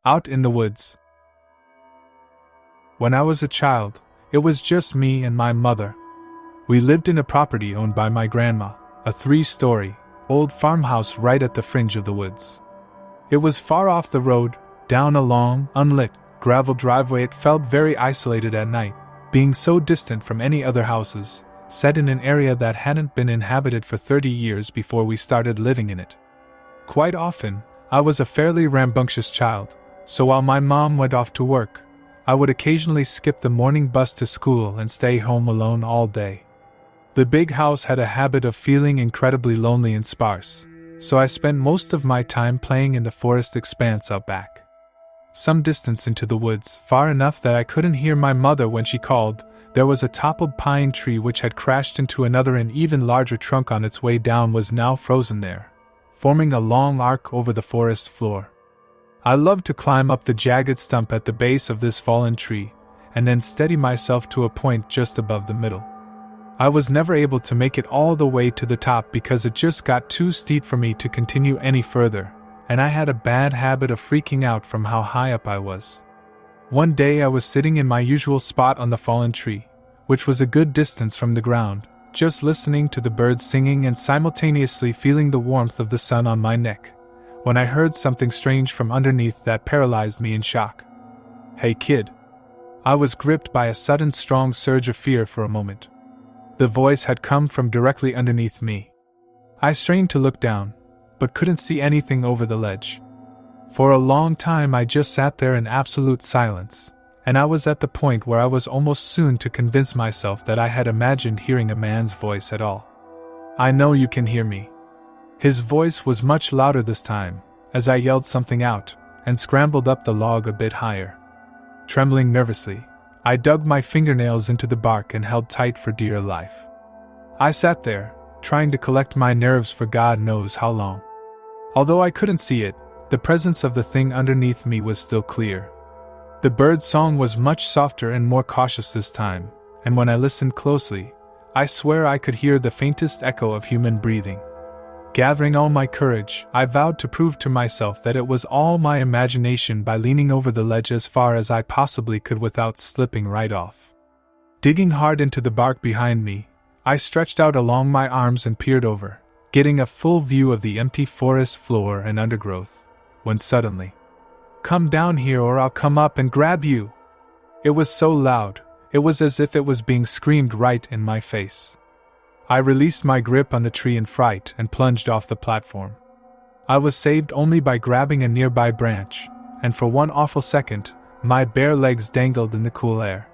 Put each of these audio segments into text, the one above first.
Out in the woods. When I was a child, it was just me and my mother. We lived in a property owned by my grandma, a 3-story, old farmhouse right at the fringe of the woods. It was far off the road, down a long, unlit, gravel driveway. It felt very isolated at night, being so distant from any other houses, set in an area that hadn't been inhabited for 30 years before we started living in it. Quite often, I was a fairly rambunctious child, so while my mom went off to work, I would occasionally skip the morning bus to school and stay home alone all day. The big house had a habit of feeling incredibly lonely and sparse, so I spent most of my time playing in the forest expanse out back. Some distance into the woods, far enough that I couldn't hear my mother when she called, there was a toppled pine tree which had crashed into another, and even larger trunk on its way down was now frozen there, forming a long arc over the forest floor. I loved to climb up the jagged stump at the base of this fallen tree, and then steady myself to a point just above the middle. I was never able to make it all the way to the top because it just got too steep for me to continue any further, and I had a bad habit of freaking out from how high up I was. One day I was sitting in my usual spot on the fallen tree, which was a good distance from the ground, just listening to the birds singing and simultaneously feeling the warmth of the sun on my neck, when I heard something strange from underneath that paralyzed me in shock. "Hey kid." I was gripped by a sudden strong surge of fear for a moment. The voice had come from directly underneath me. I strained to look down, but couldn't see anything over the ledge. For a long time I just sat there in absolute silence, and I was at the point where I was almost soon to convince myself that I had imagined hearing a man's voice at all. "I know you can hear me." His voice was much louder this time, as I yelled something out, and scrambled up the log a bit higher. Trembling nervously, I dug my fingernails into the bark and held tight for dear life. I sat there, trying to collect my nerves for God knows how long. Although I couldn't see it, the presence of the thing underneath me was still clear. The bird's song was much softer and more cautious this time, and when I listened closely, I swear I could hear the faintest echo of human breathing. Gathering all my courage, I vowed to prove to myself that it was all my imagination by leaning over the ledge as far as I possibly could without slipping right off. Digging hard into the bark behind me, I stretched out along my arms and peered over, getting a full view of the empty forest floor and undergrowth, when suddenly, "Come down here or I'll come up and grab you!" It was so loud, it was as if it was being screamed right in my face. I released my grip on the tree in fright and plunged off the platform. I was saved only by grabbing a nearby branch, and for one awful second, my bare legs dangled in the cool air.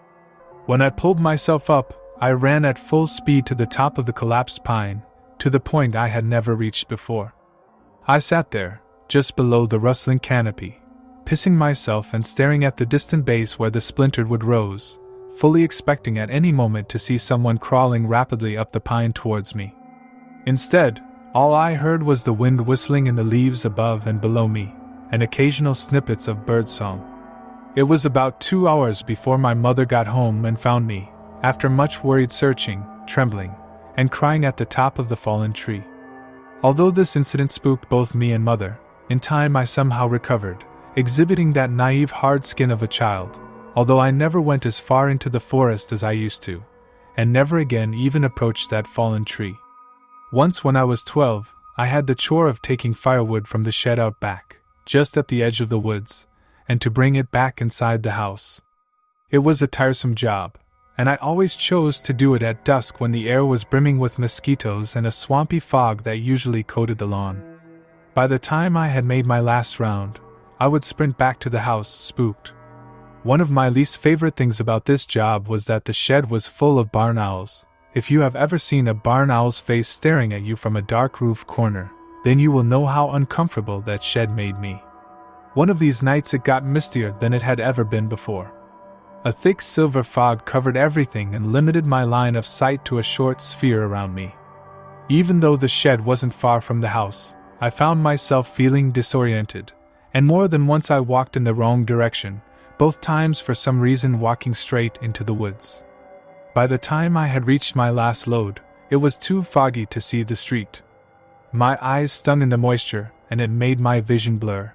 When I pulled myself up, I ran at full speed to the top of the collapsed pine, to the point I had never reached before. I sat there, just below the rustling canopy, pissing myself and staring at the distant base where the splintered wood rose, fully expecting at any moment to see someone crawling rapidly up the pine towards me. Instead, all I heard was the wind whistling in the leaves above and below me, and occasional snippets of birdsong. It was about 2 hours before my mother got home and found me, after much worried searching, trembling, and crying at the top of the fallen tree. Although this incident spooked both me and mother, in time I somehow recovered, exhibiting that naive hard skin of a child, although I never went as far into the forest as I used to, and never again even approached that fallen tree. Once when I was 12, I had the chore of taking firewood from the shed out back, just at the edge of the woods, and to bring it back inside the house. It was a tiresome job, and I always chose to do it at dusk when the air was brimming with mosquitoes and a swampy fog that usually coated the lawn. By the time I had made my last round, I would sprint back to the house spooked. One of my least favorite things about this job was that the shed was full of barn owls. If you have ever seen a barn owl's face staring at you from a dark roof corner, then you will know how uncomfortable that shed made me. One of these nights it got mistier than it had ever been before. A thick silver fog covered everything and limited my line of sight to a short sphere around me. Even though the shed wasn't far from the house, I found myself feeling disoriented, and more than once I walked in the wrong direction, both times for some reason walking straight into the woods. By the time I had reached my last load, it was too foggy to see the street. My eyes stung in the moisture, and it made my vision blur.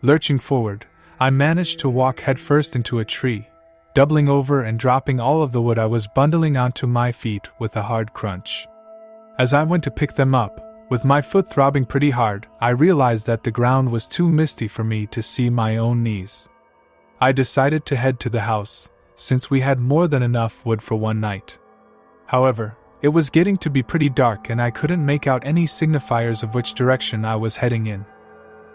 Lurching forward, I managed to walk headfirst into a tree, doubling over and dropping all of the wood I was bundling onto my feet with a hard crunch. As I went to pick them up, with my foot throbbing pretty hard, I realized that the ground was too misty for me to see my own knees. I decided to head to the house, since we had more than enough wood for one night. However, it was getting to be pretty dark and I couldn't make out any signifiers of which direction I was heading in.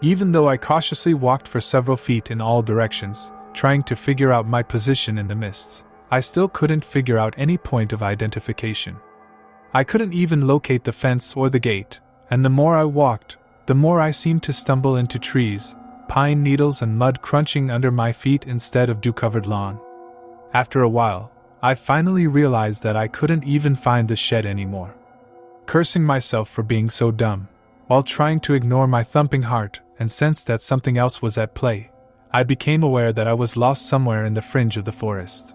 Even though I cautiously walked for several feet in all directions, trying to figure out my position in the mists, I still couldn't figure out any point of identification. I couldn't even locate the fence or the gate, and the more I walked, the more I seemed to stumble into trees, pine needles and mud crunching under my feet instead of dew-covered lawn. After a while, I finally realized that I couldn't even find the shed anymore. Cursing myself for being so dumb, while trying to ignore my thumping heart and sense that something else was at play, I became aware that I was lost somewhere in the fringe of the forest.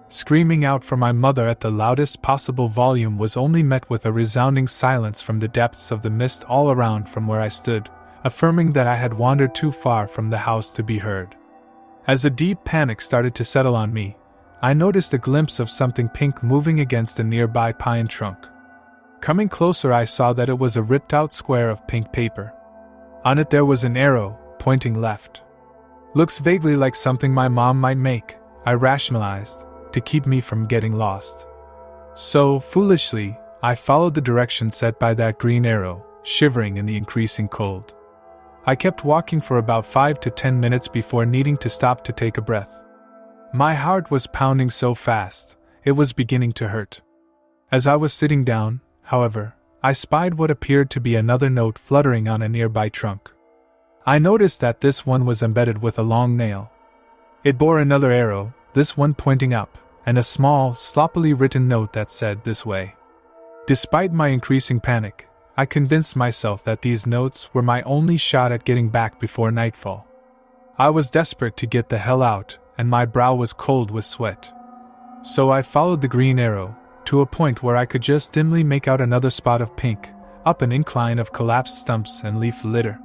Screaming out for my mother at the loudest possible volume was only met with a resounding silence from the depths of the mist all around from where I stood, affirming that I had wandered too far from the house to be heard. As a deep panic started to settle on me, I noticed a glimpse of something pink moving against a nearby pine trunk. Coming closer, I saw that it was a ripped-out square of pink paper. On it there was an arrow, pointing left. Looks vaguely like something my mom might make, I rationalized, to keep me from getting lost. So, foolishly, I followed the direction set by that green arrow, shivering in the increasing cold. I kept walking for about 5 to 10 minutes before needing to stop to take a breath. My heart was pounding so fast, it was beginning to hurt. As I was sitting down, however, I spied what appeared to be another note fluttering on a nearby trunk. I noticed that this one was embedded with a long nail. It bore another arrow, this one pointing up, and a small, sloppily written note that said this way. Despite my increasing panic, I convinced myself that these notes were my only shot at getting back before nightfall. I was desperate to get the hell out, and my brow was cold with sweat. So I followed the green arrow, to a point where I could just dimly make out another spot of pink, up an incline of collapsed stumps and leaf litter.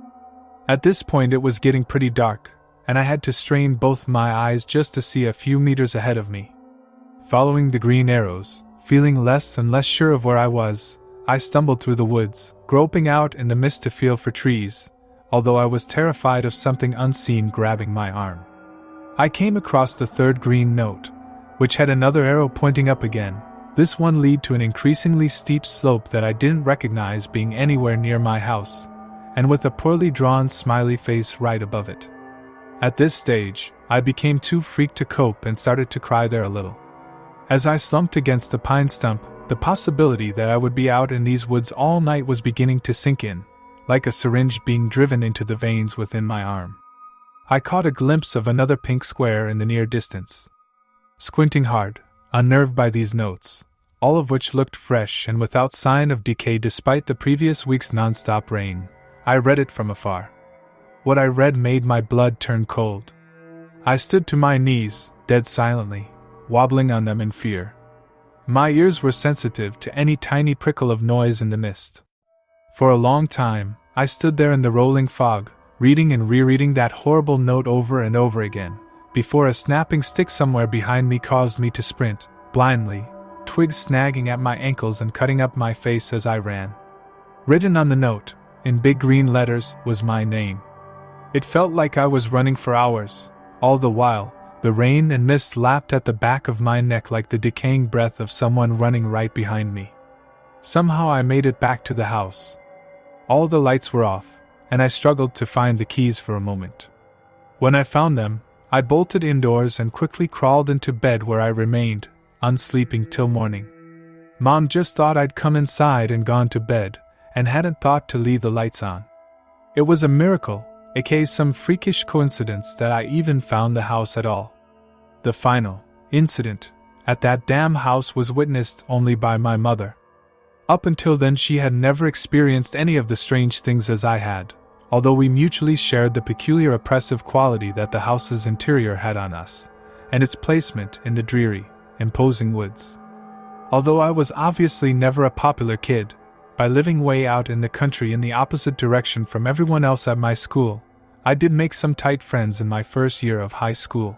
At this point it was getting pretty dark, and I had to strain both my eyes just to see a few meters ahead of me. Following the green arrows, feeling less and less sure of where I was, I stumbled through the woods, groping out in the mist to feel for trees, although I was terrified of something unseen grabbing my arm. I came across the third green note, which had another arrow pointing up again, this one led to an increasingly steep slope that I didn't recognize being anywhere near my house, and with a poorly drawn smiley face right above it. At this stage, I became too freaked to cope and started to cry there a little. As I slumped against the pine stump, the possibility that I would be out in these woods all night was beginning to sink in, like a syringe being driven into the veins within my arm. I caught a glimpse of another pink square in the near distance. Squinting hard, unnerved by these notes, all of which looked fresh and without sign of decay despite the previous week's non-stop rain, I read it from afar. What I read made my blood turn cold. I stood to my knees, dead silently, wobbling on them in fear. My ears were sensitive to any tiny prickle of noise in the mist. For a long time, I stood there in the rolling fog, reading and rereading that horrible note over and over again, before a snapping stick somewhere behind me caused me to sprint, blindly, twigs snagging at my ankles and cutting up my face as I ran. Written on the note, in big green letters, was my name. It felt like I was running for hours. All the while, the rain and mist lapped at the back of my neck like the decaying breath of someone running right behind me. Somehow I made it back to the house. All the lights were off, and I struggled to find the keys for a moment. When I found them, I bolted indoors and quickly crawled into bed where I remained, unsleeping till morning. Mom just thought I'd come inside and gone to bed, and hadn't thought to leave the lights on. It was a miracle, aka some freakish coincidence, that I even found the house at all. The final incident at that damn house was witnessed only by my mother. Up until then she had never experienced any of the strange things as I had, although we mutually shared the peculiar oppressive quality that the house's interior had on us, and its placement in the dreary, imposing woods. Although I was obviously never a popular kid, by living way out in the country in the opposite direction from everyone else at my school, I did make some tight friends in my first year of high school.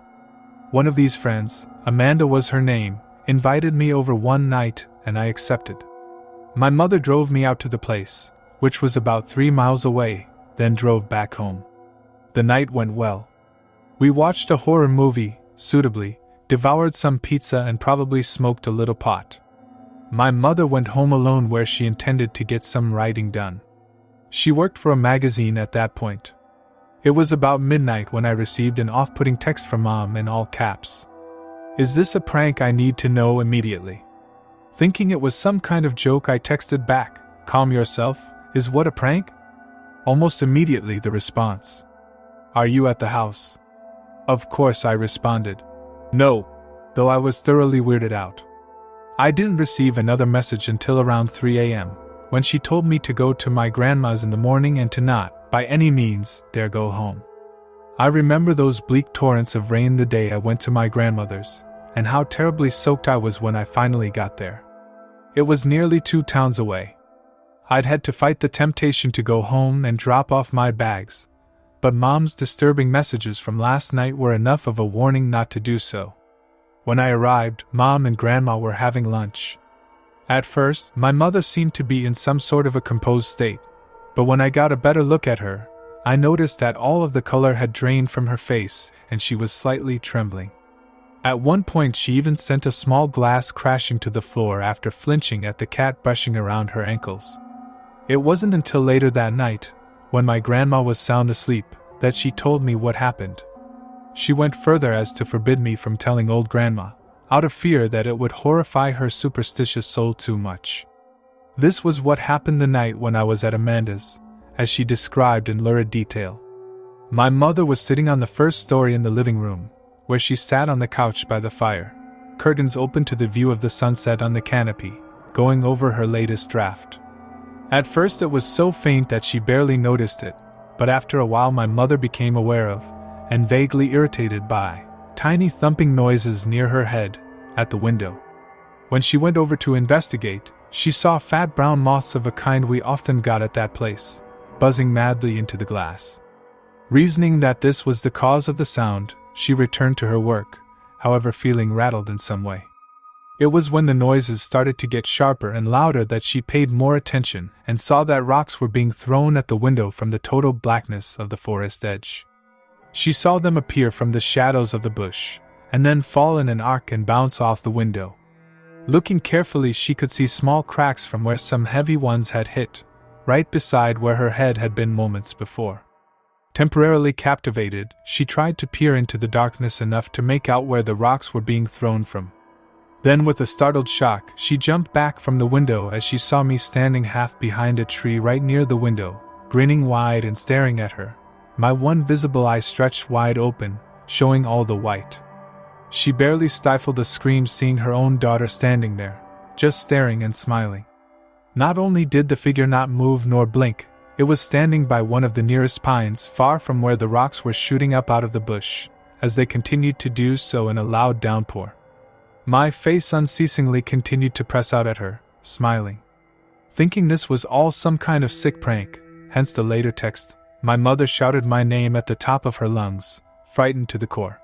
One of these friends, Amanda was her name, invited me over one night and I accepted. My mother drove me out to the place, which was about 3 miles away, then drove back home. The night went well. We watched a horror movie, suitably, devoured some pizza and probably smoked a little pot. My mother went home alone where she intended to get some writing done. She worked for a magazine at that point. It was about midnight when I received an off-putting text from Mom in all caps. "Is this a prank? I need to know immediately." Thinking it was some kind of joke, I texted back, "Calm yourself, is what a prank?" Almost immediately the response, "Are you at the house?" Of course I responded, "No," though I was thoroughly weirded out. I didn't receive another message until around 3 a.m., when she told me to go to my grandma's in the morning and to not, by any means, dare go home. I remember those bleak torrents of rain the day I went to my grandmother's, and how terribly soaked I was when I finally got there. It was nearly 2 towns away. I'd had to fight the temptation to go home and drop off my bags, but Mom's disturbing messages from last night were enough of a warning not to do so. When I arrived, Mom and Grandma were having lunch. At first, my mother seemed to be in some sort of a composed state, but when I got a better look at her, I noticed that all of the color had drained from her face and she was slightly trembling. At one point she even sent a small glass crashing to the floor after flinching at the cat brushing around her ankles. It wasn't until later that night, when my grandma was sound asleep, that she told me what happened. She went further as to forbid me from telling old grandma, out of fear that it would horrify her superstitious soul too much. This was what happened the night when I was at Amanda's, as she described in lurid detail. My mother was sitting on the first story in the living room, where she sat on the couch by the fire, curtains open to the view of the sunset on the canopy, going over her latest draft. At first it was so faint that she barely noticed it, but after a while my mother became aware of, and vaguely irritated by, tiny thumping noises near her head, at the window. When she went over to investigate, she saw fat brown moths of a kind we often got at that place, buzzing madly into the glass. Reasoning that this was the cause of the sound, she returned to her work, however feeling rattled in some way. It was when the noises started to get sharper and louder that she paid more attention and saw that rocks were being thrown at the window from the total blackness of the forest edge. She saw them appear from the shadows of the bush, and then fall in an arc and bounce off the window. Looking carefully, she could see small cracks from where some heavy ones had hit, right beside where her head had been moments before. Temporarily captivated, she tried to peer into the darkness enough to make out where the rocks were being thrown from. Then with a startled shock, she jumped back from the window as she saw me standing half behind a tree right near the window, grinning wide and staring at her, my one visible eye stretched wide open, showing all the white. She barely stifled a scream seeing her own daughter standing there, just staring and smiling. Not only did the figure not move nor blink, it was standing by one of the nearest pines far from where the rocks were shooting up out of the bush, as they continued to do so in a loud downpour. My face unceasingly continued to press out at her, smiling. Thinking this was all some kind of sick prank, hence the later text, my mother shouted my name at the top of her lungs, frightened to the core.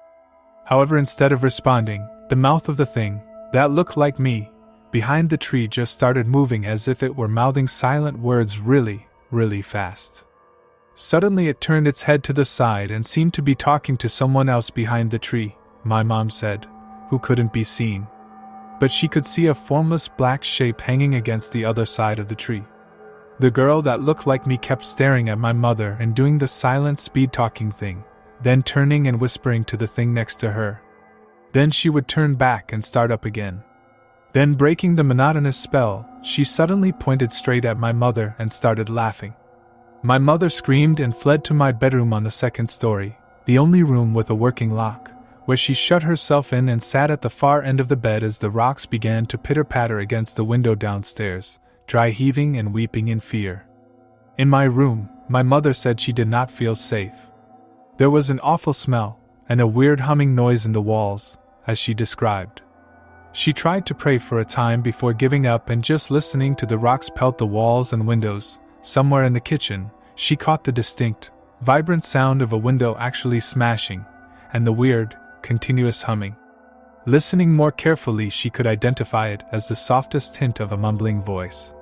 However, instead of responding, the mouth of the thing, that looked like me, behind the tree just started moving as if it were mouthing silent words really, really fast. Suddenly it turned its head to the side and seemed to be talking to someone else behind the tree, my mom said, who couldn't be seen. But she could see a formless black shape hanging against the other side of the tree. The girl that looked like me kept staring at my mother and doing the silent speed-talking thing, then turning and whispering to the thing next to her. Then she would turn back and start up again. Then, breaking the monotonous spell, she suddenly pointed straight at my mother and started laughing. My mother screamed and fled to my bedroom on the second story, the only room with a working lock, where she shut herself in and sat at the far end of the bed as the rocks began to pitter-patter against the window downstairs, dry heaving and weeping in fear. In my room, my mother said she did not feel safe. There was an awful smell, and a weird humming noise in the walls, as she described. She tried to pray for a time before giving up and just listening to the rocks pelt the walls and windows. Somewhere in the kitchen, she caught the distinct, vibrant sound of a window actually smashing, and the weird, continuous humming. Listening more carefully, she could identify it as the softest hint of a mumbling voice.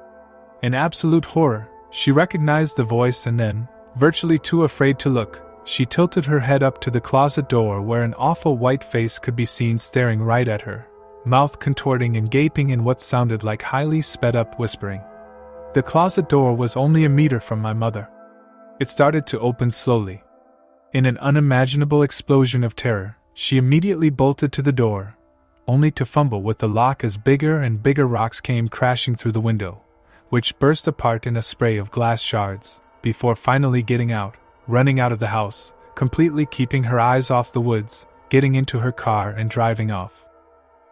In absolute horror, she recognized the voice and then, virtually too afraid to look, she tilted her head up to the closet door where an awful white face could be seen staring right at her, mouth contorting and gaping in what sounded like highly sped-up whispering. The closet door was only a meter from my mother. It started to open slowly. In an unimaginable explosion of terror, she immediately bolted to the door, only to fumble with the lock as bigger and bigger rocks came crashing through the window, which burst apart in a spray of glass shards, before finally getting out, running out of the house, completely keeping her eyes off the woods, getting into her car and driving off.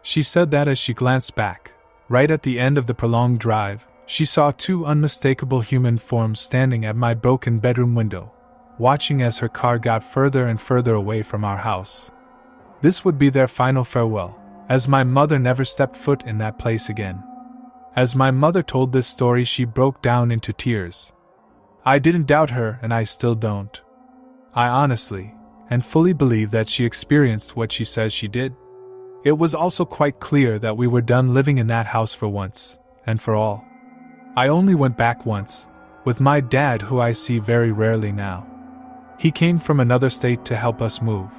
She said that as she glanced back, right at the end of the prolonged drive, she saw two unmistakable human forms standing at my broken bedroom window, watching as her car got further and further away from our house. This would be their final farewell, as my mother never stepped foot in that place again. As my mother told this story, she broke down into tears. I didn't doubt her, and I still don't. I honestly and fully believe that she experienced what she says she did. It was also quite clear that we were done living in that house for once, and for all. I only went back once, with my dad, who I see very rarely now. He came from another state to help us move.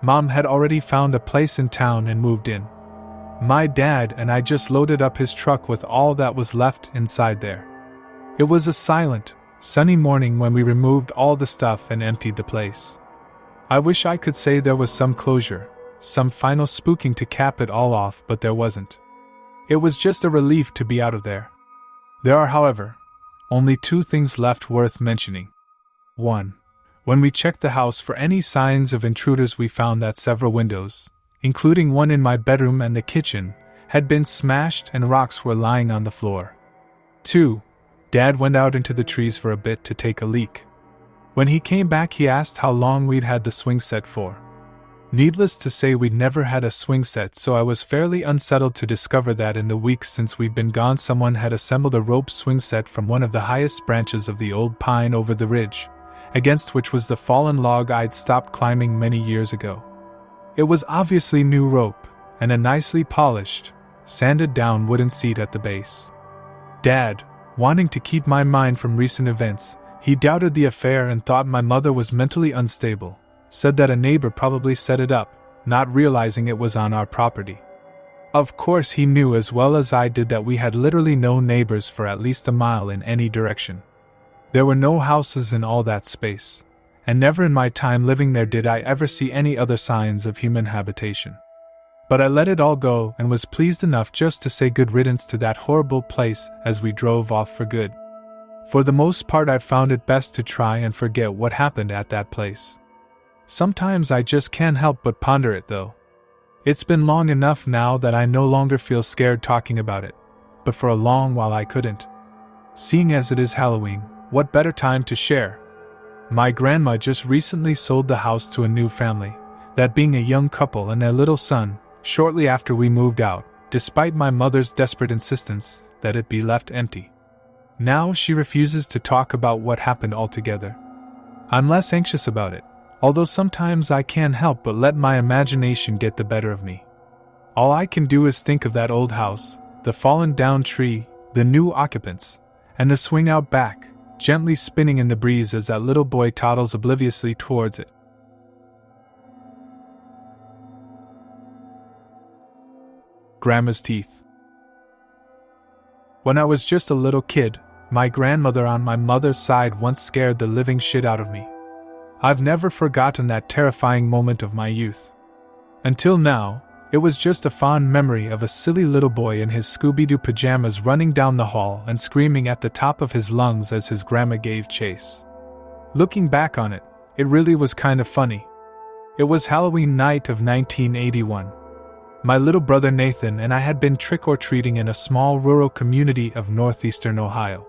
Mom had already found a place in town and moved in. My dad and I just loaded up his truck with all that was left inside there. It was a silent, sunny morning when we removed all the stuff and emptied the place. I wish I could say there was some closure, some final spooking to cap it all off, but there wasn't. It was just a relief to be out of there. There are, however, only two things left worth mentioning. 1. When we checked the house for any signs of intruders, we found that several windows, including one in my bedroom and the kitchen, had been smashed and rocks were lying on the floor. 2. Dad went out into the trees for a bit to take a leak. When he came back, he asked how long we'd had the swing set for. Needless to say, we'd never had a swing set, so I was fairly unsettled to discover that in the weeks since we'd been gone, someone had assembled a rope swing set from one of the highest branches of the old pine over the ridge, against which was the fallen log I'd stopped climbing many years ago. It was obviously new rope, and a nicely polished, sanded down wooden seat at the base. Dad, wanting to keep my mind from recent events, he doubted the affair and thought my mother was mentally unstable, said that a neighbor probably set it up, not realizing it was on our property. Of course, he knew as well as I did that we had literally no neighbors for at least a mile in any direction. There were no houses in all that space, and never in my time living there did I ever see any other signs of human habitation. But I let it all go and was pleased enough just to say good riddance to that horrible place as we drove off for good. For the most part, I found it best to try and forget what happened at that place. Sometimes I just can't help but ponder it, though. It's been long enough now that I no longer feel scared talking about it, but for a long while I couldn't. Seeing as it is Halloween, what better time to share? My grandma just recently sold the house to a new family, that being a young couple and their little son, shortly after we moved out, despite my mother's desperate insistence that it be left empty. Now she refuses to talk about what happened altogether. I'm less anxious about it, although sometimes I can't help but let my imagination get the better of me. All I can do is think of that old house, the fallen down tree, the new occupants, and the swing out back, gently spinning in the breeze as that little boy toddles obliviously towards it. Grandma's teeth. When I was just a little kid, my grandmother on my mother's side once scared the living shit out of me. I've never forgotten that terrifying moment of my youth. Until now, it was just a fond memory of a silly little boy in his Scooby-Doo pajamas running down the hall and screaming at the top of his lungs as his grandma gave chase. Looking back on it, it really was kind of funny. It was Halloween night of 1981. My little brother Nathan and I had been trick-or-treating in a small rural community of northeastern Ohio.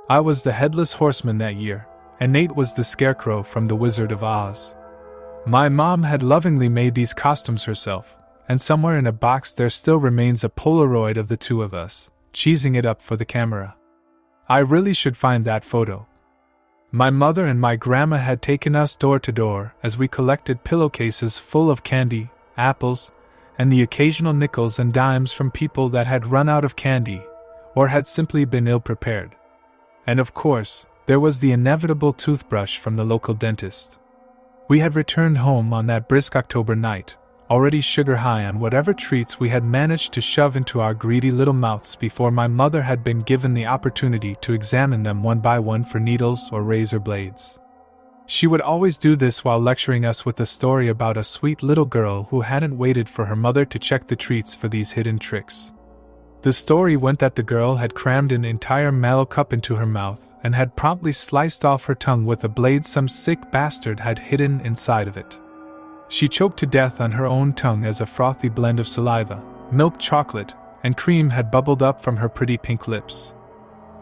I was the headless horseman that year, and Nate was the scarecrow from The Wizard of Oz. My mom had lovingly made these costumes herself, and somewhere in a box there still remains a Polaroid of the two of us, cheesing it up for the camera. I really should find that photo. My mother and my grandma had taken us door to door as we collected pillowcases full of candy, apples, and the occasional nickels and dimes from people that had run out of candy or had simply been ill-prepared. And of course, there was the inevitable toothbrush from the local dentist. We had returned home on that brisk October night, already sugar high on whatever treats we had managed to shove into our greedy little mouths before my mother had been given the opportunity to examine them one by one for needles or razor blades. She would always do this while lecturing us with a story about a sweet little girl who hadn't waited for her mother to check the treats for these hidden tricks. The story went that the girl had crammed an entire mallow cup into her mouth and had promptly sliced off her tongue with a blade some sick bastard had hidden inside of it. She choked to death on her own tongue as a frothy blend of saliva, milk chocolate, and cream had bubbled up from her pretty pink lips.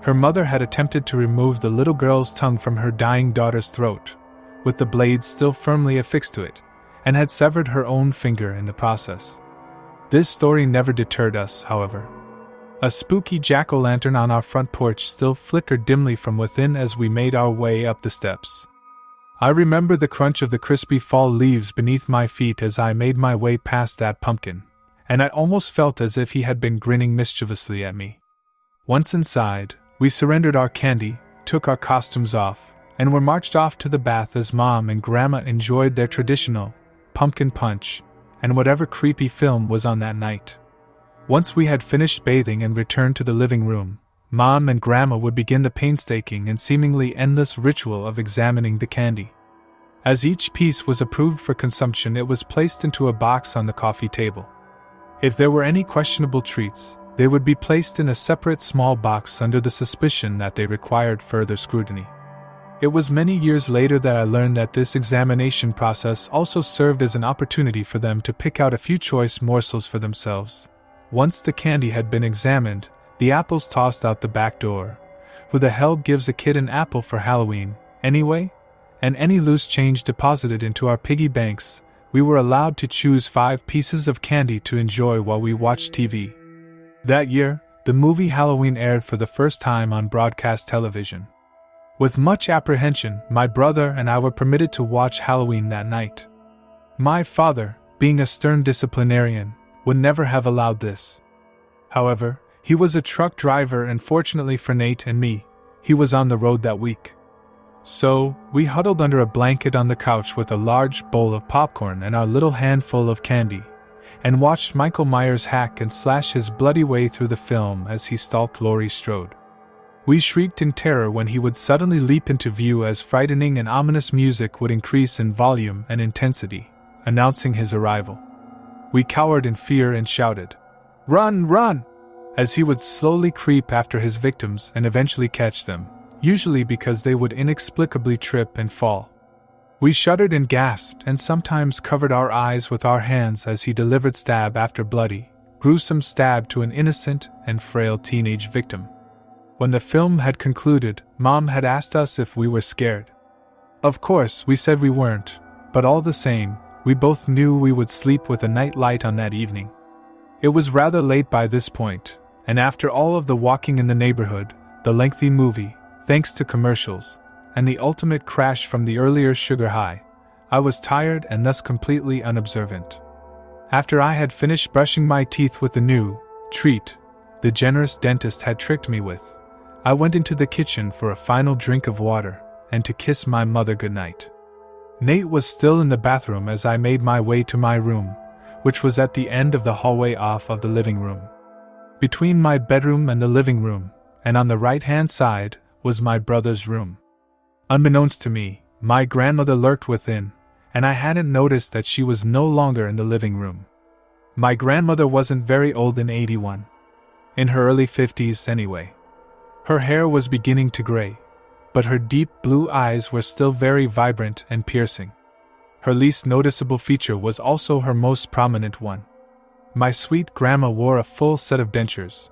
Her mother had attempted to remove the little girl's tongue from her dying daughter's throat, with the blade still firmly affixed to it, and had severed her own finger in the process. This story never deterred us, however. A spooky jack-o'-lantern on our front porch still flickered dimly from within as we made our way up the steps. I remember the crunch of the crispy fall leaves beneath my feet as I made my way past that pumpkin, and I almost felt as if he had been grinning mischievously at me. Once inside, we surrendered our candy, took our costumes off, and were marched off to the bath as Mom and Grandma enjoyed their traditional pumpkin punch and whatever creepy film was on that night. Once we had finished bathing and returned to the living room, Mom and Grandma would begin the painstaking and seemingly endless ritual of examining the candy. As each piece was approved for consumption, it was placed into a box on the coffee table. If there were any questionable treats, they would be placed in a separate small box under the suspicion that they required further scrutiny. It was many years later that I learned that this examination process also served as an opportunity for them to pick out a few choice morsels for themselves. Once the candy had been examined, the apples tossed out the back door. Who the hell gives a kid an apple for Halloween, anyway? And any loose change deposited into our piggy banks, we were allowed to choose 5 pieces of candy to enjoy while we watched TV. That year, the movie Halloween aired for the first time on broadcast television. With much apprehension, my brother and I were permitted to watch Halloween that night. My father, being a stern disciplinarian, would never have allowed this. However, he was a truck driver and fortunately for Nate and me, he was on the road that week. So, we huddled under a blanket on the couch with a large bowl of popcorn and our little handful of candy, and watched Michael Myers hack and slash his bloody way through the film as he stalked Laurie Strode. We shrieked in terror when he would suddenly leap into view as frightening and ominous music would increase in volume and intensity, announcing his arrival. We cowered in fear and shouted, "Run, run!" as he would slowly creep after his victims and eventually catch them, usually because they would inexplicably trip and fall. We shuddered and gasped and sometimes covered our eyes with our hands as he delivered stab after bloody, gruesome stab to an innocent and frail teenage victim. When the film had concluded, Mom had asked us if we were scared. Of course, we said we weren't, but all the same, we both knew we would sleep with a night light on that evening. It was rather late by this point, and after all of the walking in the neighborhood, the lengthy movie, thanks to commercials, and the ultimate crash from the earlier sugar high, I was tired and thus completely unobservant. After I had finished brushing my teeth with the new treat the generous dentist had tricked me with, I went into the kitchen for a final drink of water and to kiss my mother goodnight. Nate was still in the bathroom as I made my way to my room, which was at the end of the hallway off of the living room. Between my bedroom and the living room, and on the right-hand side, was my brother's room. Unbeknownst to me, my grandmother lurked within, and I hadn't noticed that she was no longer in the living room. My grandmother wasn't very old in 81. In her early 50s anyway. Her hair was beginning to gray, but her deep blue eyes were still very vibrant and piercing. Her least noticeable feature was also her most prominent one. My sweet grandma wore a full set of dentures.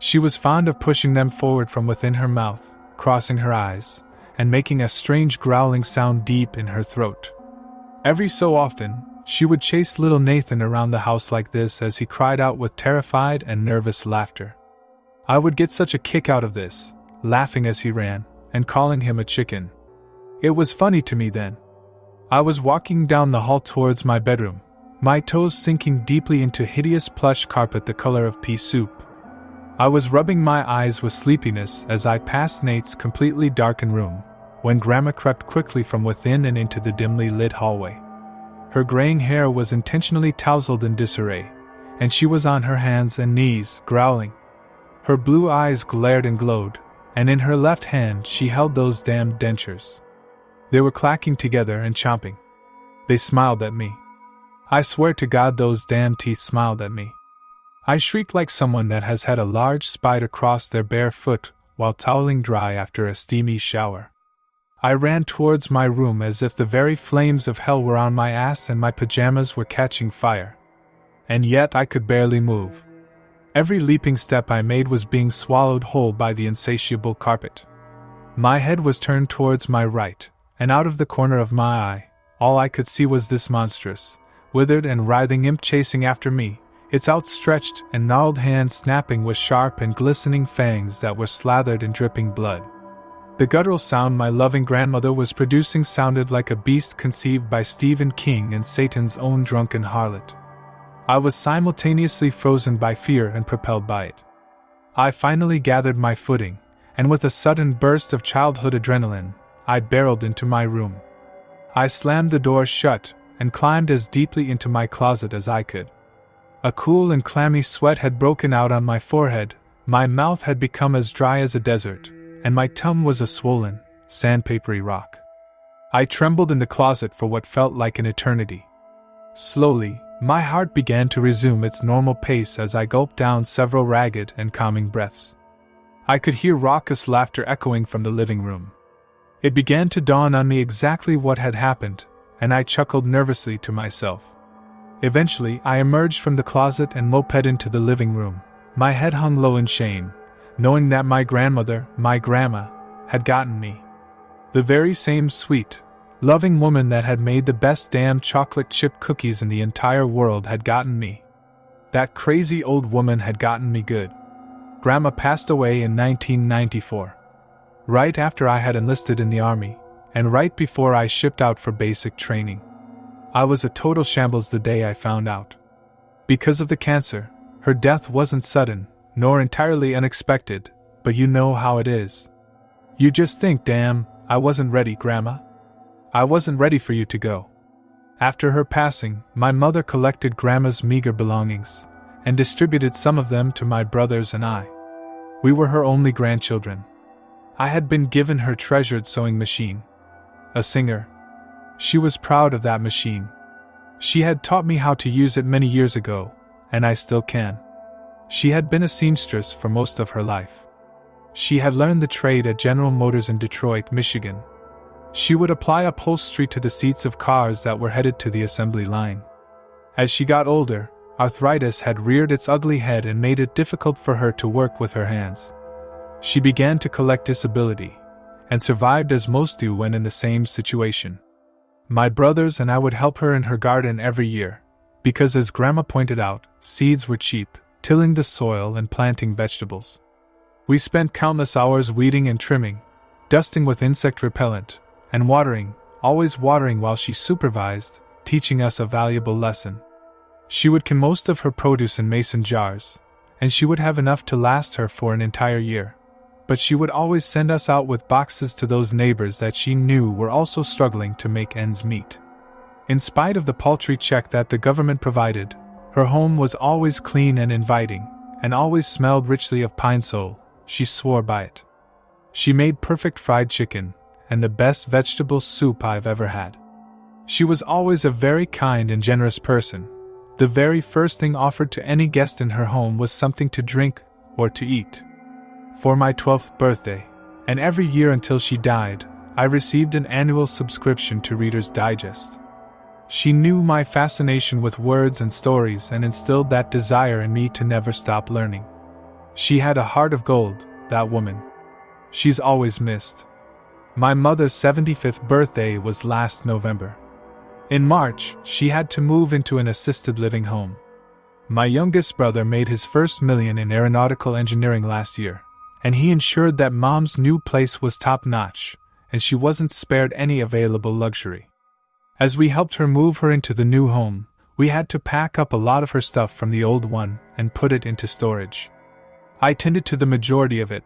She was fond of pushing them forward from within her mouth, crossing her eyes, and making a strange growling sound deep in her throat. Every so often, she would chase little Nathan around the house like this as he cried out with terrified and nervous laughter. I would get such a kick out of this, laughing as he ran, and calling him a chicken, It was funny to me then. I was walking down the hall towards my bedroom, my toes sinking deeply into hideous plush carpet the color of pea soup. I was rubbing my eyes with sleepiness as I passed Nate's completely darkened room, when Grandma crept quickly from within and into the dimly lit hallway. Her graying hair was intentionally tousled in disarray, and she was on her hands and knees, growling. Her blue eyes glared and glowed, and in her left hand she held those damned dentures. They were clacking together and chomping. They smiled at me. I swear to God those damn teeth smiled at me. I shrieked like someone that has had a large spider cross their bare foot while toweling dry after a steamy shower. I ran towards my room as if the very flames of hell were on my ass and my pajamas were catching fire. And yet I could barely move. Every leaping step I made was being swallowed whole by the insatiable carpet. My head was turned towards my right, and out of the corner of my eye, all I could see was this monstrous, withered and writhing imp chasing after me, its outstretched and gnarled hands snapping with sharp and glistening fangs that were slathered in dripping blood. The guttural sound my loving grandmother was producing sounded like a beast conceived by Stephen King and Satan's own drunken harlot. I was simultaneously frozen by fear and propelled by it. I finally gathered my footing, and with a sudden burst of childhood adrenaline, I barreled into my room. I slammed the door shut and climbed as deeply into my closet as I could. A cool and clammy sweat had broken out on my forehead, my mouth had become as dry as a desert, and my tongue was a swollen, sandpapery rock. I trembled in the closet for what felt like an eternity. Slowly, my heart began to resume its normal pace as I gulped down several ragged and calming breaths. I could hear raucous laughter echoing from the living room. It began to dawn on me exactly what had happened, and I chuckled nervously to myself. Eventually, I emerged from the closet and moped into the living room, my head hung low in shame, knowing that my grandmother, my grandma, had gotten me. The very same sweet, loving woman that had made the best damn chocolate chip cookies in the entire world had gotten me. That crazy old woman had gotten me good. Grandma passed away in 1994. Right after I had enlisted in the army, and right before I shipped out for basic training. I was a total shambles the day I found out. Because of the cancer, her death wasn't sudden, nor entirely unexpected, but you know how it is. You just think, damn, I wasn't ready, Grandma. I wasn't ready for you to go. After her passing, my mother collected Grandma's meager belongings, and distributed some of them to my brothers and I. We were her only grandchildren. I had been given her treasured sewing machine. A singer. She was proud of that machine. She had taught me how to use it many years ago, and I still can. She had been a seamstress for most of her life. She had learned the trade at General Motors in Detroit, Michigan. She would apply upholstery to the seats of cars that were headed to the assembly line. As she got older, arthritis had reared its ugly head and made it difficult for her to work with her hands. She began to collect disability, and survived as most do when in the same situation. My brothers and I would help her in her garden every year, because as Grandma pointed out, seeds were cheap, tilling the soil and planting vegetables. We spent countless hours weeding and trimming, dusting with insect repellent, and watering, always watering while she supervised, teaching us a valuable lesson. She would can most of her produce in mason jars, and she would have enough to last her for an entire year. But she would always send us out with boxes to those neighbors that she knew were also struggling to make ends meet. In spite of the paltry check that the government provided, her home was always clean and inviting, and always smelled richly of pine sol. She swore by it. She made perfect fried chicken, and the best vegetable soup I've ever had. She was always a very kind and generous person. The very first thing offered to any guest in her home was something to drink or to eat. For my 12th birthday, and every year until she died, I received an annual subscription to Reader's Digest. She knew my fascination with words and stories and instilled that desire in me to never stop learning. She had a heart of gold, that woman. She's always missed. My mother's 75th birthday was last November. In March, she had to move into an assisted living home. My youngest brother made his first million in aeronautical engineering last year, and he ensured that Mom's new place was top-notch, and she wasn't spared any available luxury. As we helped her move her into the new home, we had to pack up a lot of her stuff from the old one and put it into storage. I tended to the majority of it,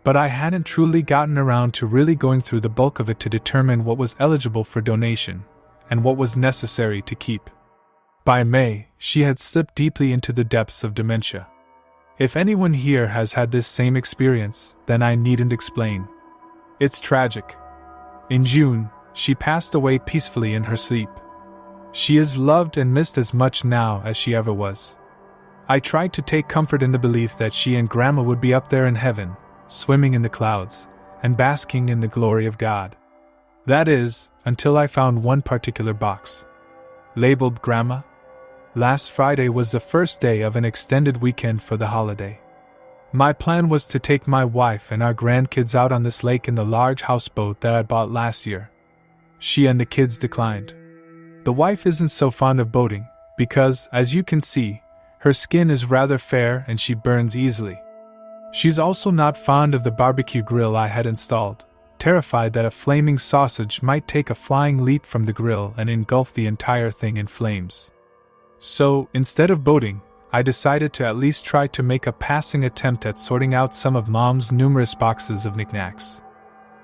but I hadn't truly gotten around to really going through the bulk of it to determine what was eligible for donation and what was necessary to keep. By May, she had slipped deeply into the depths of dementia. If anyone here has had this same experience, then I needn't explain. It's tragic. In June, she passed away peacefully in her sleep. She is loved and missed as much now as she ever was. I tried to take comfort in the belief that she and Grandma would be up there in heaven, swimming in the clouds, and basking in the glory of God. That is, until I found one particular box. Labeled Grandma. Last Friday was the first day of an extended weekend for the holiday. My plan was to take my wife and our grandkids out on this lake in the large houseboat that I bought last year. She and the kids declined. The wife isn't so fond of boating, because, as you can see, her skin is rather fair and she burns easily. She's also not fond of the barbecue grill I had installed, terrified that a flaming sausage might take a flying leap from the grill and engulf the entire thing in flames. So, instead of boating, I decided to at least try to make a passing attempt at sorting out some of Mom's numerous boxes of knickknacks.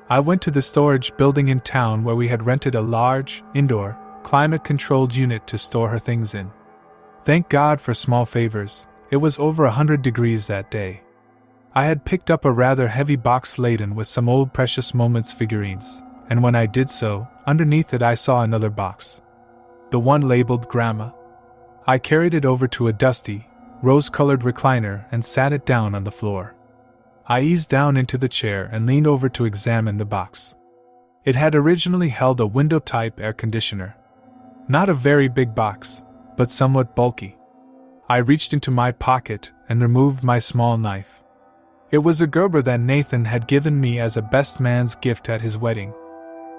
I went to the storage building in town where we had rented a large, indoor, climate-controlled unit to store her things in. Thank God for small favors, it was over 100 degrees that day. I had picked up a rather heavy box laden with some old Precious Moments figurines, and when I did so, underneath it I saw another box. The one labeled Grandma. I carried it over to a dusty, rose-colored recliner and sat it down on the floor. I eased down into the chair and leaned over to examine the box. It had originally held a window-type air conditioner. Not a very big box, but somewhat bulky. I reached into my pocket and removed my small knife. It was a Gerber that Nathan had given me as a best man's gift at his wedding.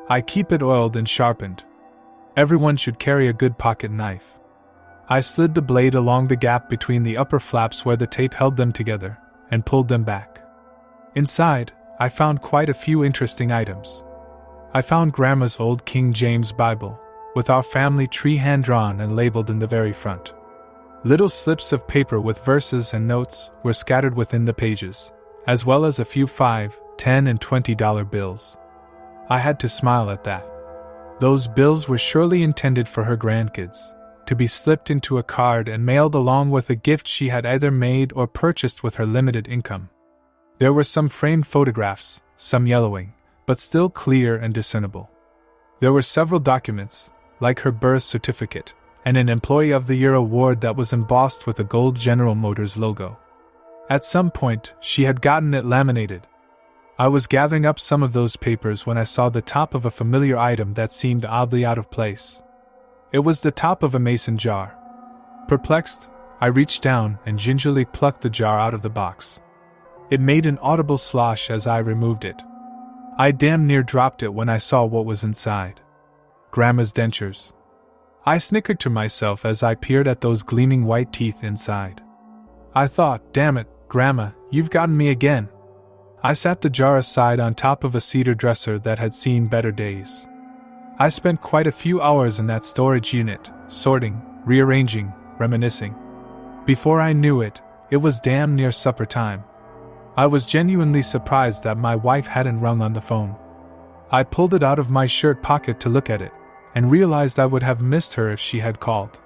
I keep it oiled and sharpened. Everyone should carry a good pocket knife. I slid the blade along the gap between the upper flaps where the tape held them together, and pulled them back. Inside, I found quite a few interesting items. I found Grandma's old King James Bible, with our family tree hand-drawn and labeled in the very front. Little slips of paper with verses and notes were scattered within the pages, as well as a few $5, $10, and $20 bills. I had to smile at that. Those bills were surely intended for her grandkids, to be slipped into a card and mailed along with a gift she had either made or purchased with her limited income. There were some framed photographs, some yellowing, but still clear and discernible. There were several documents, like her birth certificate, and an Employee of the Year award that was embossed with a gold General Motors logo. At some point, she had gotten it laminated. I was gathering up some of those papers when I saw the top of a familiar item that seemed oddly out of place. It was the top of a mason jar. Perplexed, I reached down and gingerly plucked the jar out of the box. It made an audible slosh as I removed it. I damn near dropped it when I saw what was inside. Grandma's dentures. I snickered to myself as I peered at those gleaming white teeth inside. I thought, damn it, Grandma, you've gotten me again. I sat the jar aside on top of a cedar dresser that had seen better days. I spent quite a few hours in that storage unit, sorting, rearranging, reminiscing. Before I knew it, it was damn near supper time. I was genuinely surprised that my wife hadn't rung on the phone. I pulled it out of my shirt pocket to look at it, and realized I would have missed her if she had called.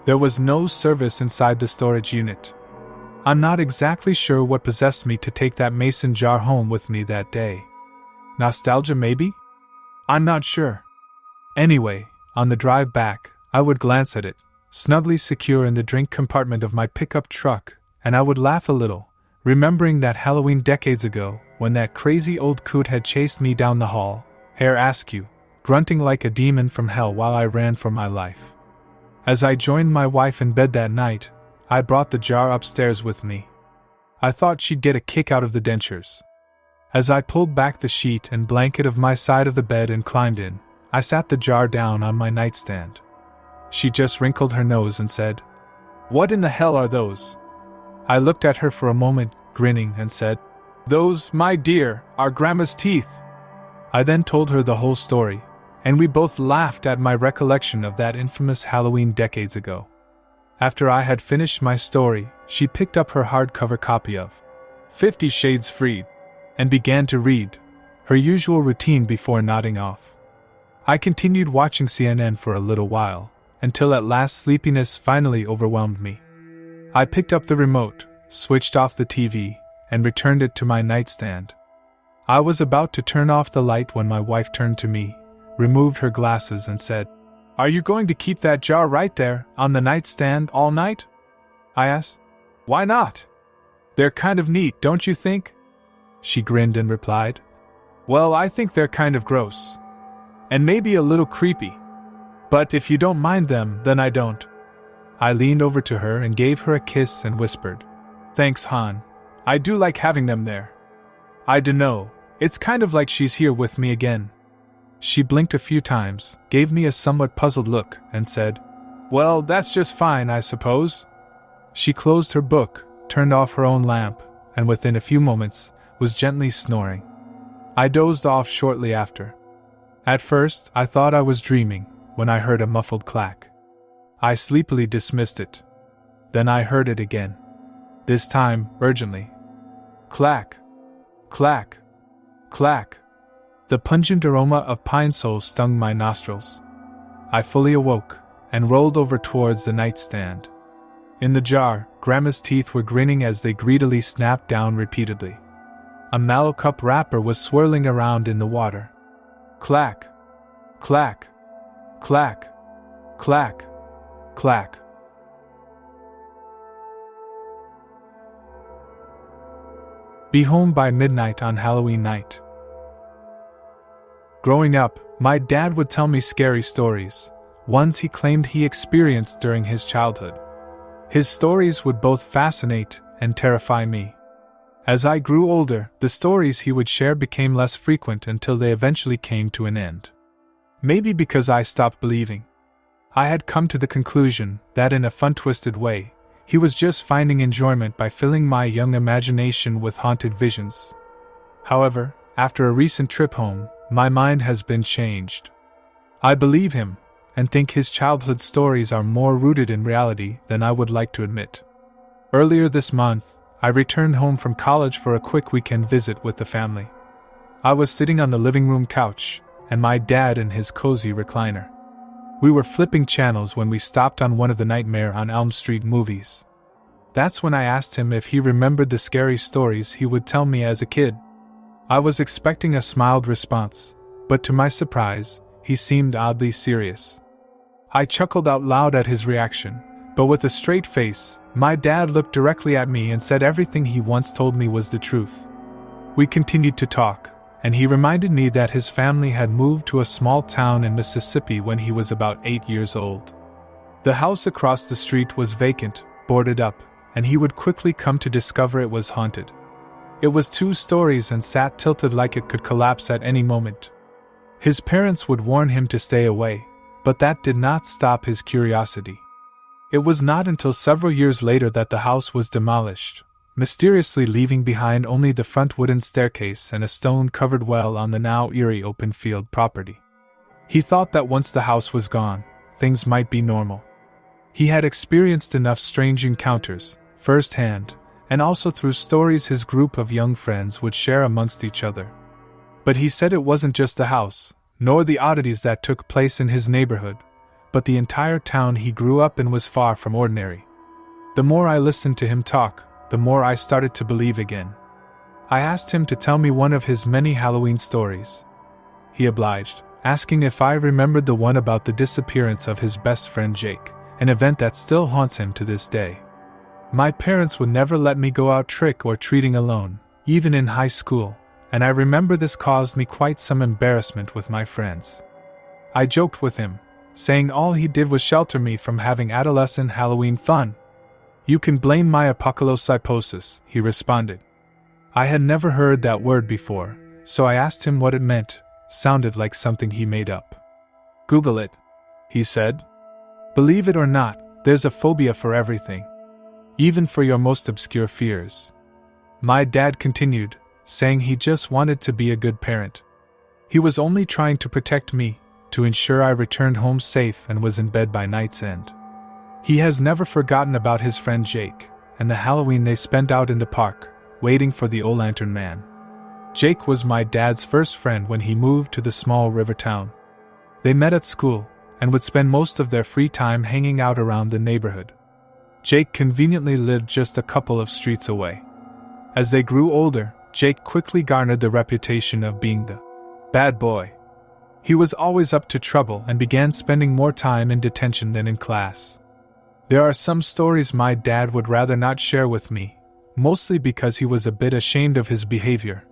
There was no service inside the storage unit. I'm not exactly sure what possessed me to take that mason jar home with me that day. Nostalgia, maybe? I'm not sure. Anyway, on the drive back, I would glance at it, snugly secure in the drink compartment of my pickup truck, and I would laugh a little, remembering that Halloween decades ago, when that crazy old coot had chased me down the hall, hair askew, grunting like a demon from hell while I ran for my life. As I joined my wife in bed that night, I brought the jar upstairs with me. I thought she'd get a kick out of the dentures. As I pulled back the sheet and blanket of my side of the bed and climbed in, I sat the jar down on my nightstand. She just wrinkled her nose and said, "What in the hell are those?" I looked at her for a moment, grinning, and said, "Those, my dear, are Grandma's teeth." I then told her the whole story, and we both laughed at my recollection of that infamous Halloween decades ago. After I had finished my story, she picked up her hardcover copy of 50 Shades Freed and began to read, her usual routine before nodding off. I continued watching CNN for a little while, until at last sleepiness finally overwhelmed me. I picked up the remote, switched off the TV, and returned it to my nightstand. I was about to turn off the light when my wife turned to me, removed her glasses and said, "Are you going to keep that jar right there, on the nightstand, all night?" I asked. "Why not? They're kind of neat, don't you think?" She grinned and replied, "Well, I think they're kind of gross. And maybe a little creepy. But if you don't mind them, then I don't." I leaned over to her and gave her a kiss and whispered, "Thanks, hon. I do like having them there. I dunno, it's kind of like she's here with me again." She blinked a few times, gave me a somewhat puzzled look, and said, "Well, that's just fine, I suppose." She closed her book, turned off her own lamp, and within a few moments, was gently snoring. I dozed off shortly after. At first, I thought I was dreaming, when I heard a muffled clack. I sleepily dismissed it. Then I heard it again. This time, urgently. Clack. Clack. Clack. The pungent aroma of pine sol stung my nostrils. I fully awoke, and rolled over towards the nightstand. In the jar, Grandma's teeth were grinning as they greedily snapped down repeatedly. A mallow cup wrapper was swirling around in the water. Clack. Clack. Clack. Clack. Clack. Be home by midnight on Halloween night. Growing up, my dad would tell me scary stories, ones he claimed he experienced during his childhood. His stories would both fascinate and terrify me. As I grew older, the stories he would share became less frequent until they eventually came to an end. Maybe because I stopped believing. I had come to the conclusion that in a fun-twisted way, he was just finding enjoyment by filling my young imagination with haunted visions. However, after a recent trip home, my mind has been changed. I believe him, and think his childhood stories are more rooted in reality than I would like to admit. Earlier this month, I returned home from college for a quick weekend visit with the family. I was sitting on the living room couch, and my dad in his cozy recliner. We were flipping channels when we stopped on one of the Nightmare on Elm Street movies. That's when I asked him if he remembered the scary stories he would tell me as a kid. I was expecting a smiled response, but to my surprise, he seemed oddly serious. I chuckled out loud at his reaction, but with a straight face, my dad looked directly at me and said everything he once told me was the truth. We continued to talk, and he reminded me that his family had moved to a small town in Mississippi when he was about 8 years old. The house across the street was vacant, boarded up, and he would quickly come to discover it was haunted. It was 2 stories and sat tilted like it could collapse at any moment. His parents would warn him to stay away, but that did not stop his curiosity. It was not until several years later that the house was demolished, mysteriously leaving behind only the front wooden staircase and a stone-covered well on the now eerie open field property. He thought that once the house was gone, things might be normal. He had experienced enough strange encounters, firsthand, and also through stories his group of young friends would share amongst each other. But he said it wasn't just the house, nor the oddities that took place in his neighborhood, but the entire town he grew up in was far from ordinary. The more I listened to him talk, the more I started to believe again. I asked him to tell me one of his many Halloween stories. He obliged, asking if I remembered the one about the disappearance of his best friend Jake, an event that still haunts him to this day. My parents would never let me go out trick-or-treating alone, even in high school, and I remember this caused me quite some embarrassment with my friends. I joked with him, saying all he did was shelter me from having adolescent Halloween fun. "You can blame my apocalypsychosis," he responded. I had never heard that word before, so I asked him what it meant. Sounded like something he made up. "Google it," he said. "Believe it or not, there's a phobia for everything. Even for your most obscure fears." My dad continued, saying he just wanted to be a good parent. He was only trying to protect me, to ensure I returned home safe and was in bed by night's end. He has never forgotten about his friend Jake, and the Halloween they spent out in the park, waiting for the old lantern man. Jake was my dad's first friend when he moved to the small river town. They met at school, and would spend most of their free time hanging out around the neighborhood. Jake conveniently lived just a couple of streets away. As they grew older, Jake quickly garnered the reputation of being the bad boy. He was always up to trouble and began spending more time in detention than in class. There are some stories my dad would rather not share with me, mostly because he was a bit ashamed of his behavior,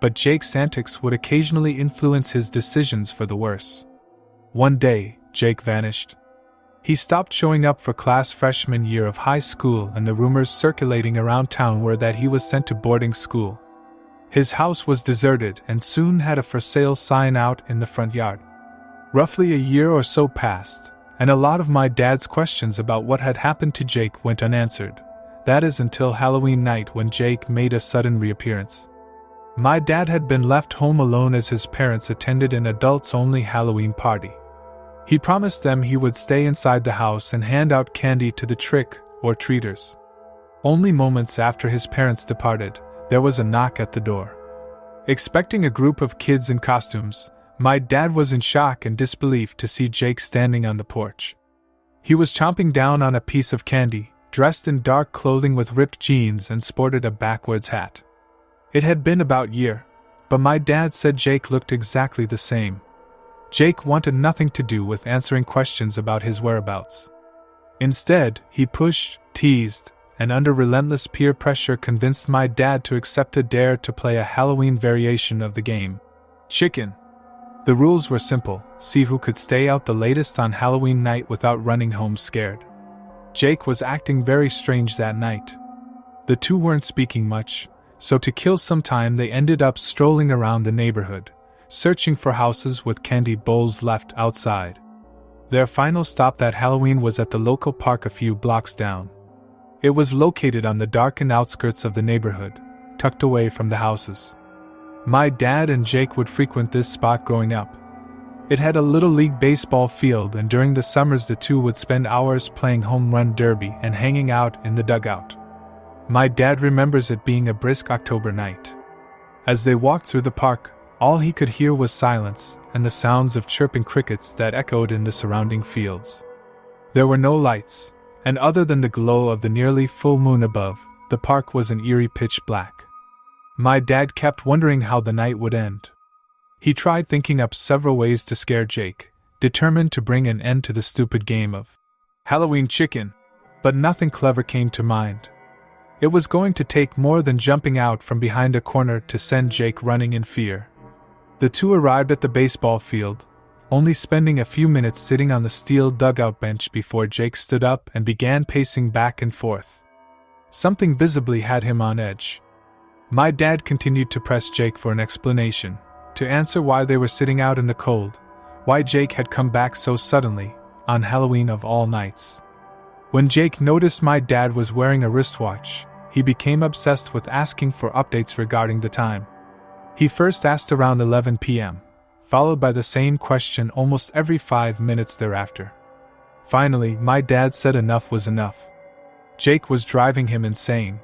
but Jake's antics would occasionally influence his decisions for the worse. One day, Jake vanished. He stopped showing up for class freshman year of high school, and the rumors circulating around town were that he was sent to boarding school. His house was deserted and soon had a for sale sign out in the front yard. Roughly a year or so passed, and a lot of my dad's questions about what had happened to Jake went unanswered. That is until Halloween night, when Jake made a sudden reappearance. My dad had been left home alone as his parents attended an adults-only Halloween party. He promised them he would stay inside the house and hand out candy to the trick-or-treaters. Only moments after his parents departed, there was a knock at the door. Expecting a group of kids in costumes, my dad was in shock and disbelief to see Jake standing on the porch. He was chomping down on a piece of candy, dressed in dark clothing with ripped jeans, and sported a backwards hat. It had been about a year, but my dad said Jake looked exactly the same. Jake wanted nothing to do with answering questions about his whereabouts. Instead, he pushed, teased, and under relentless peer pressure convinced my dad to accept a dare to play a Halloween variation of the game, Chicken. The rules were simple: see who could stay out the latest on Halloween night without running home scared. Jake was acting very strange that night. The two weren't speaking much, so to kill some time they ended up strolling around the neighborhood, searching for houses with candy bowls left outside. Their final stop that Halloween was at the local park a few blocks down. It was located on the darkened outskirts of the neighborhood, tucked away from the houses. My dad and Jake would frequent this spot growing up. It had a little league baseball field, and during the summers the two would spend hours playing home run derby and hanging out in the dugout. My dad remembers it being a brisk October night. As they walked through the park, all he could hear was silence and the sounds of chirping crickets that echoed in the surrounding fields. There were no lights, and other than the glow of the nearly full moon above, the park was an eerie pitch black. My dad kept wondering how the night would end. He tried thinking up several ways to scare Jake, determined to bring an end to the stupid game of Halloween Chicken, but nothing clever came to mind. It was going to take more than jumping out from behind a corner to send Jake running in fear. The two arrived at the baseball field, only spending a few minutes sitting on the steel dugout bench before Jake stood up and began pacing back and forth. Something visibly had him on edge. My dad continued to press Jake for an explanation, to answer why they were sitting out in the cold, why Jake had come back so suddenly, on Halloween of all nights. When Jake noticed my dad was wearing a wristwatch, he became obsessed with asking for updates regarding the time. He first asked around 11 p.m., followed by the same question almost every 5 minutes thereafter. Finally, my dad said enough was enough. Jake was driving him insane.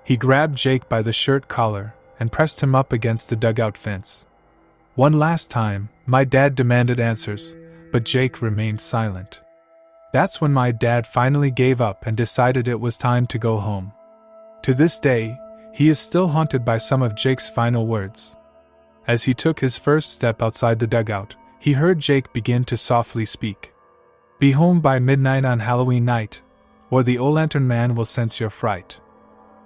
He grabbed Jake by the shirt collar and pressed him up against the dugout fence. One last time, my dad demanded answers, but Jake remained silent. That's when my dad finally gave up and decided it was time to go home. To this day, he is still haunted by some of Jake's final words. As he took his first step outside the dugout, he heard Jake begin to softly speak. "Be home by midnight on Halloween night, or the old lantern man will sense your fright.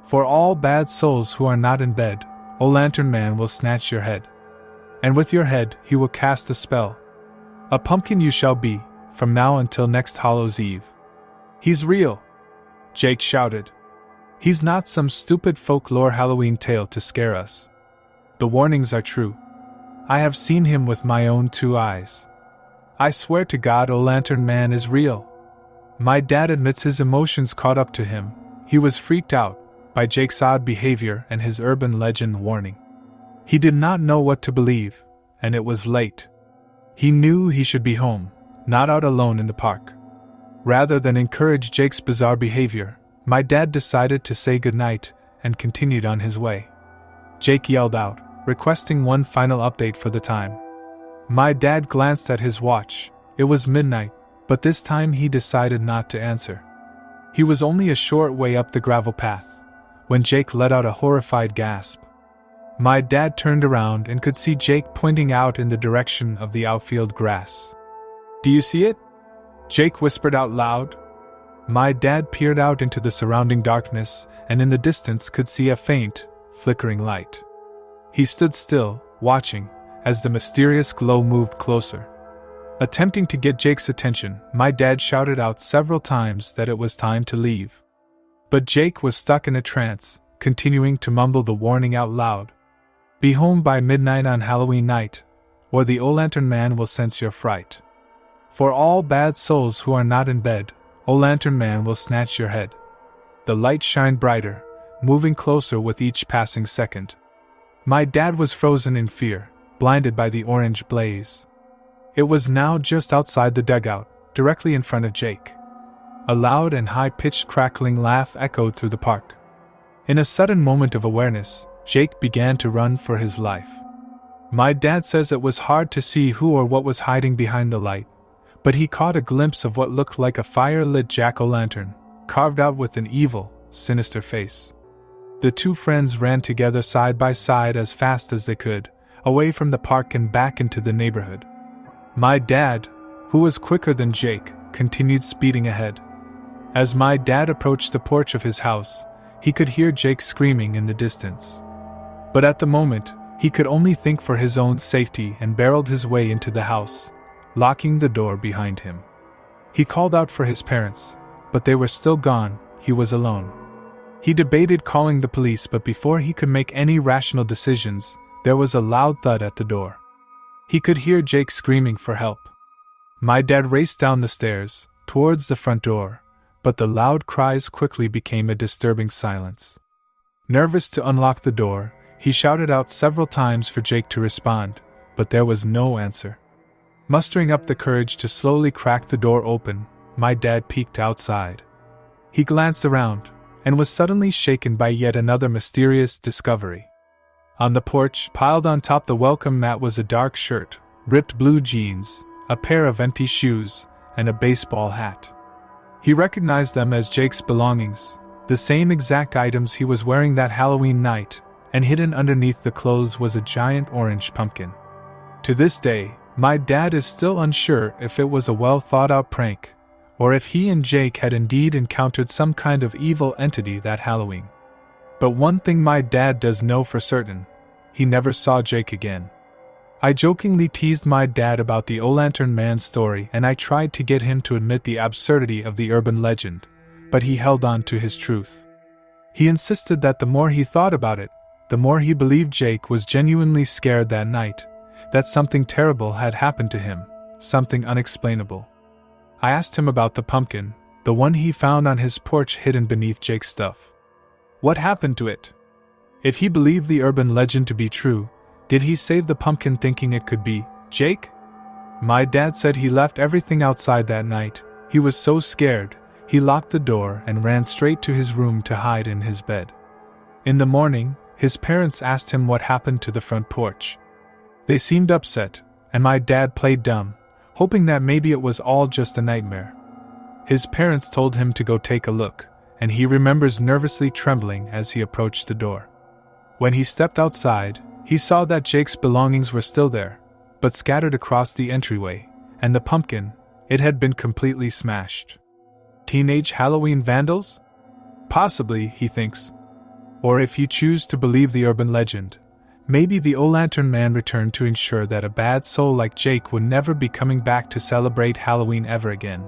For all bad souls who are not in bed, old lantern man will snatch your head. And with your head he will cast a spell. A pumpkin you shall be, from now until next Hallows Eve." "He's real!" Jake shouted. "He's not some stupid folklore Halloween tale to scare us. The warnings are true. I have seen him with my own 2 eyes. I swear to God, old lantern man is real." My dad admits his emotions caught up to him. He was freaked out by Jake's odd behavior and his urban legend warning. He did not know what to believe, and it was late. He knew he should be home, not out alone in the park. Rather than encourage Jake's bizarre behavior, my dad decided to say goodnight and continued on his way. Jake yelled out, requesting one final update for the time. My dad glanced at his watch. It was midnight, but this time he decided not to answer. He was only a short way up the gravel path when Jake let out a horrified gasp. My dad turned around and could see Jake pointing out in the direction of the outfield grass. "Do you see it?" Jake whispered out loud. My dad peered out into the surrounding darkness and in the distance could see a faint, flickering light. He stood still, watching, as the mysterious glow moved closer. Attempting to get Jake's attention, my dad shouted out several times that it was time to leave. But Jake was stuck in a trance, continuing to mumble the warning out loud. "Be home by midnight on Halloween night, or the O-Lantern Man will sense your fright. For all bad souls who are not in bed, O-Lantern Man will snatch your head." The light shined brighter, moving closer with each passing second. My dad was frozen in fear, blinded by the orange blaze. It was now just outside the dugout, directly in front of Jake. A loud and high-pitched crackling laugh echoed through the park. In a sudden moment of awareness, Jake began to run for his life. My dad says it was hard to see who or what was hiding behind the light, but he caught a glimpse of what looked like a fire-lit jack-o'-lantern, carved out with an evil, sinister face. The two friends ran together side by side as fast as they could, away from the park and back into the neighborhood. My dad, who was quicker than Jake, continued speeding ahead. As my dad approached the porch of his house, he could hear Jake screaming in the distance. But at the moment, he could only think for his own safety and barreled his way into the house, locking the door behind him. He called out for his parents, but they were still gone. He was alone. He debated calling the police, but before he could make any rational decisions, there was a loud thud at the door. He could hear Jake screaming for help. My dad raced down the stairs, towards the front door, but the loud cries quickly became a disturbing silence. Nervous to unlock the door, he shouted out several times for Jake to respond, but there was no answer. Mustering up the courage to slowly crack the door open, my dad peeked outside. He glanced around, and was suddenly shaken by yet another mysterious discovery. On the porch, piled on top the welcome mat, was a dark shirt, ripped blue jeans, a pair of empty shoes, and a baseball hat. He recognized them as Jake's belongings, the same exact items he was wearing that Halloween night, and hidden underneath the clothes was a giant orange pumpkin. To this day, my dad is still unsure if it was a well-thought-out prank, or if he and Jake had indeed encountered some kind of evil entity that Halloween. But one thing my dad does know for certain: he never saw Jake again. I jokingly teased my dad about the O-Lantern Man story, and I tried to get him to admit the absurdity of the urban legend, but he held on to his truth. He insisted that the more he thought about it, the more he believed Jake was genuinely scared that night, that something terrible had happened to him, something unexplainable. I asked him about the pumpkin, the one he found on his porch hidden beneath Jake's stuff. What happened to it? If he believed the urban legend to be true, did he save the pumpkin thinking it could be Jake? My dad said he left everything outside that night. He was so scared, he locked the door and ran straight to his room to hide in his bed. In the morning, his parents asked him what happened to the front porch. They seemed upset, and my dad played dumb, hoping that maybe it was all just a nightmare. His parents told him to go take a look, and he remembers nervously trembling as he approached the door. When he stepped outside, he saw that Jake's belongings were still there, but scattered across the entryway, and the pumpkin, it had been completely smashed. Teenage Halloween vandals? Possibly, he thinks. Or if you choose to believe the urban legend, maybe the O-Lantern Man returned to ensure that a bad soul like Jake would never be coming back to celebrate Halloween ever again.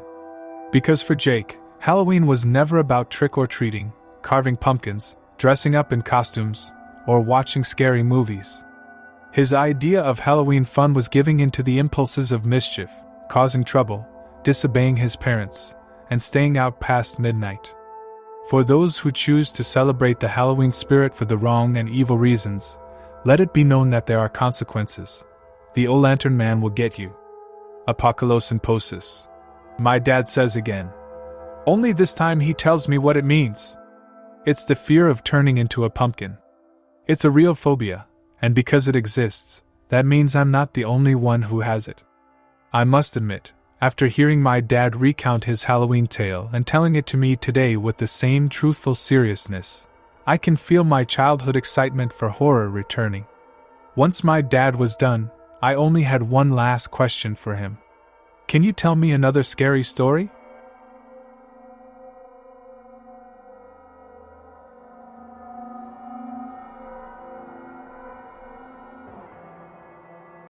Because for Jake, Halloween was never about trick-or-treating, carving pumpkins, dressing up in costumes, or watching scary movies. His idea of Halloween fun was giving in to the impulses of mischief, causing trouble, disobeying his parents, and staying out past midnight. For those who choose to celebrate the Halloween spirit for the wrong and evil reasons, let it be known that there are consequences. The old lantern man will get you. Apocalypse and Posis. My dad says again. Only this time he tells me what it means. It's the fear of turning into a pumpkin. It's a real phobia, and because it exists, that means I'm not the only one who has it. I must admit, after hearing my dad recount his Halloween tale and telling it to me today with the same truthful seriousness, I can feel my childhood excitement for horror returning. Once my dad was done, I only had one last question for him. Can you tell me another scary story?